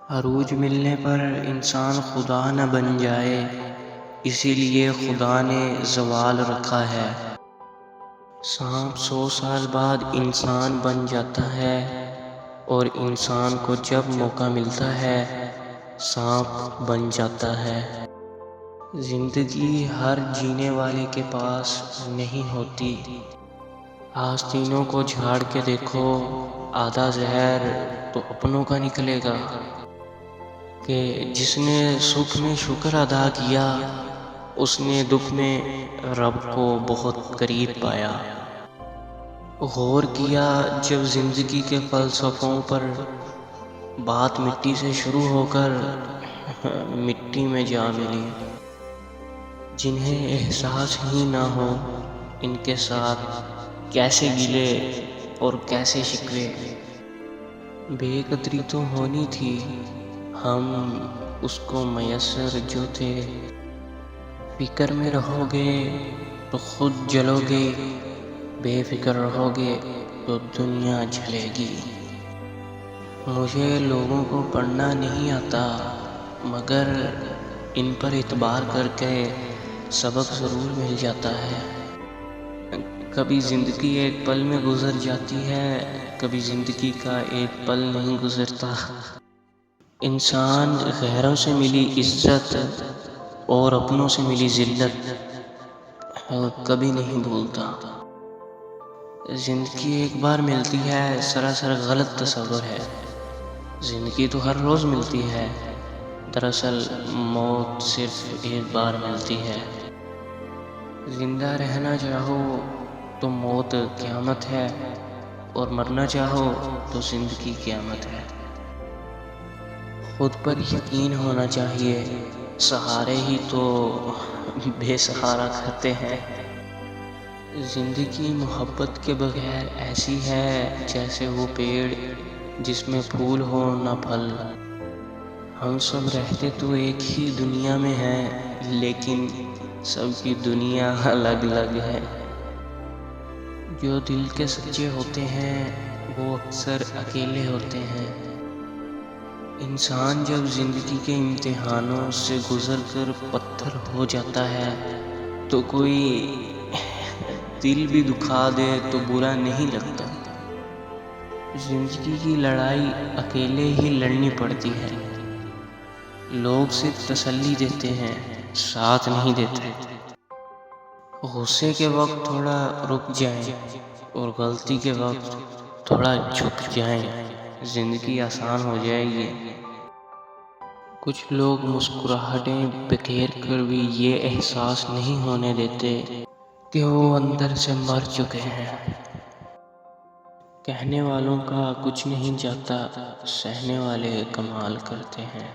عروج ملنے پر انسان خدا نہ بن جائے، اسی لیے خدا نے زوال رکھا ہے۔ سانپ 100 سال بعد انسان بن جاتا ہے، اور انسان کو جب موقع ملتا ہے سانپ بن جاتا ہے۔ زندگی ہر جینے والے کے پاس نہیں ہوتی۔ آستینوں کو جھاڑ کے دیکھو، آدھا زہر تو اپنوں کا نکلے گا۔ کہ جس نے سکھ میں شکر ادا کیا، اس نے دکھ میں رب کو بہت قریب پایا۔ غور کیا جب زندگی کے فلسفوں پر، بات مٹی سے شروع ہو کر مٹی میں جا ملی۔ جنہیں احساس ہی نہ ہو ان کے ساتھ کیسے گلے اور کیسے شکوے۔ بے قدری تو ہونی تھی، ہم اس کو میسر جو تھے۔ فکر میں رہو گے تو خود جلو گے، بے فکر رہو گے تو دنیا جلے گی۔ مجھے لوگوں کو پڑھنا نہیں آتا، مگر ان پر اعتبار کر کے سبق ضرور مل جاتا ہے۔ کبھی زندگی ایک پل میں گزر جاتی ہے، کبھی زندگی کا ایک پل نہیں گزرتا۔ انسان غیروں سے ملی عزت اور اپنوں سے ملی ذلت کبھی نہیں بھولتا۔ زندگی ایک بار ملتی ہے، سراسر غلط تصور ہے۔ زندگی تو ہر روز ملتی ہے، دراصل موت صرف ایک بار ملتی ہے۔ زندہ رہنا چاہو تو موت قیامت ہے، اور مرنا چاہو تو زندگی قیامت ہے۔ خود پر یقین ہونا چاہیے، سہارے ہی تو بے سہارا کرتے ہیں۔ زندگی محبت کے بغیر ایسی ہے جیسے وہ پیڑ جس میں پھول ہو نہ پھل۔ ہم سب رہتے تو ایک ہی دنیا میں ہیں، لیکن سب کی دنیا الگ الگ ہے۔ جو دل کے سچے ہوتے ہیں وہ اکثر اکیلے ہوتے ہیں۔ انسان جب زندگی کے امتحانوں سے گزر کر پتھر ہو جاتا ہے تو کوئی دل بھی دکھا دے تو برا نہیں لگتا۔ زندگی کی لڑائی اکیلے ہی لڑنی پڑتی ہے۔ لوگ صرف تسلی دیتے ہیں، ساتھ نہیں دیتے۔ غصے کے وقت تھوڑا رک جائیں اور غلطی کے وقت تھوڑا جھک جائیں، زندگی آسان ہو جائے گی۔ کچھ لوگ مسکراہٹیں بکھیر کر بھی یہ احساس نہیں ہونے دیتے کہ وہ اندر سے مر چکے ہیں۔ کہنے والوں کا کچھ نہیں جاتا، سہنے والے کمال کرتے ہیں۔